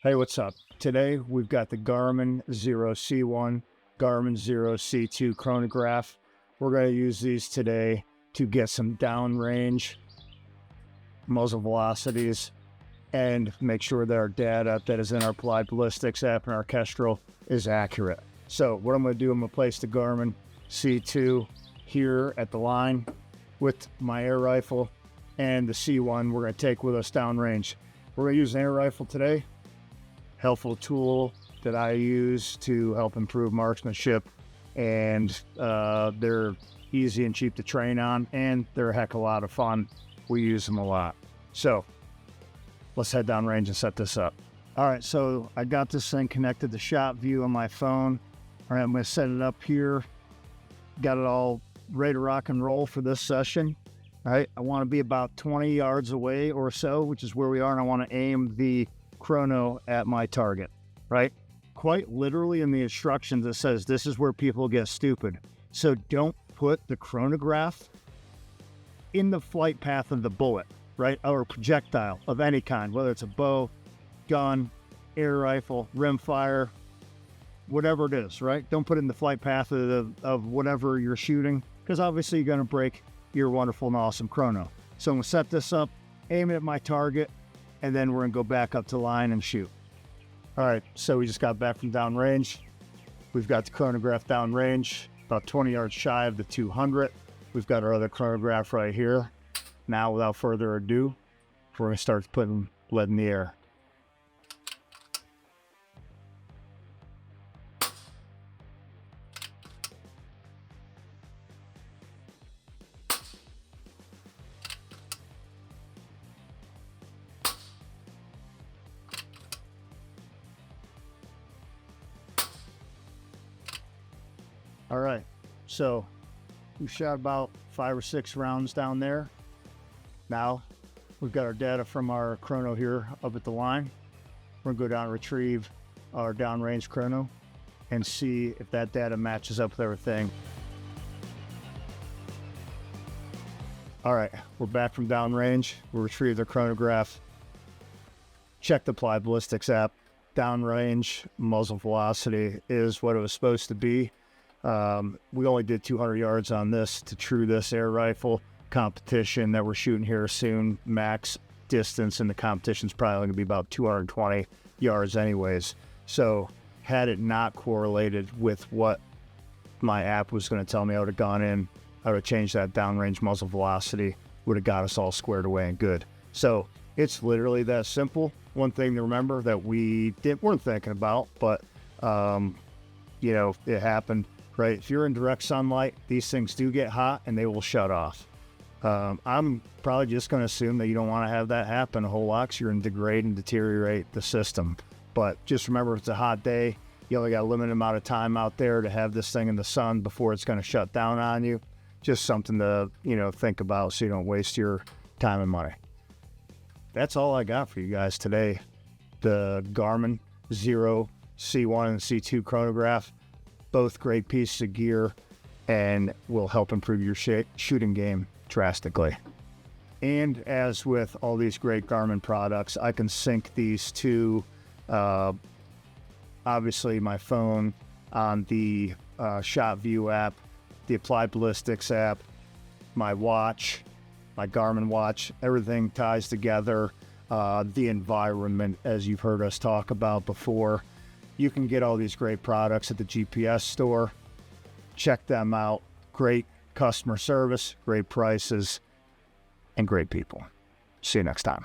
Hey, what's up? Today we've got the Garmin Xero C1, Garmin Xero C2 Chronograph. We're going to use these today to get some downrange muzzle velocities and make sure that our data that is in our Applied Ballistics app and our Kestrel is accurate. So what I'm going to do, I'm going to place the Garmin C2 here at the line with my air rifle, and the C1 we're going to take with us downrange. We're going to use an air rifle today. Helpful tool that I use to help improve marksmanship, and they're easy and cheap to train on, and they're a heck of a lot of fun. We use them a lot. So let's head downrange and set this up. All right, so I got this thing connected to shot view on my phone. All right, I'm going to set it up here. Got it all ready to rock and roll for this session. All right, I want to be about 20 yards away or so, which is where we are, and I want to aim the chrono at my target, right? Quite literally in the instructions it says this is where people get stupid. So don't put the chronograph in the flight path of the bullet, right? Or a projectile of any kind, whether it's a bow, gun, air rifle, rimfire, whatever it is, right? Don't put it in the flight path of whatever you're shooting, because obviously you're going to break your wonderful and awesome chrono. So I'm going to set this up, aim it at my target, and then we're going to go back up to line and shoot. All right, so we just got back from downrange. We've got the chronograph downrange, about 20 yards shy of the 200. We've got our other chronograph right here. Now, without further ado, we're going to start putting lead in the air. All right, so we shot about 5 or 6 rounds down there. Now we've got our data from our chrono here up at the line. We're gonna go down and retrieve our downrange chrono and see if that data matches up with everything. All right, we're back from downrange. We retrieved the chronograph. Check the Applied Ballistics app. Downrange muzzle velocity is what it was supposed to be. We only did 200 yards on this to true this air rifle competition that we're shooting here soon. Max distance in the competition is probably going to be about 220 yards anyways. So had it not correlated with what my app was going to tell me, I would have gone in, I would have changed that downrange muzzle velocity, would have got us all squared away and good. So it's literally that simple. One thing to remember that we weren't thinking about, but you know, it happened. Right, if you're in direct sunlight, these things do get hot and they will shut off. I'm probably just going to assume that you don't want to have that happen a whole lot, because you're going to degrade and deteriorate the system. But just remember, if it's a hot day, you only got a limited amount of time out there to have this thing in the sun before it's going to shut down on you. Just something to, you know, think about so you don't waste your time and money. That's all I got for you guys today. The Garmin Xero C1 and C2 Chronograph. Both great pieces of gear and will help improve your shooting game drastically. And as with all these great Garmin products, I can sync these to obviously my phone on the Shot View app, the Applied Ballistics app, my watch, my Garmin watch. Everything ties together. The Environment, as you've heard us talk about before. You can get all these great products at the GPS store. Check them out. Great customer service, great prices, and great people. See you next time.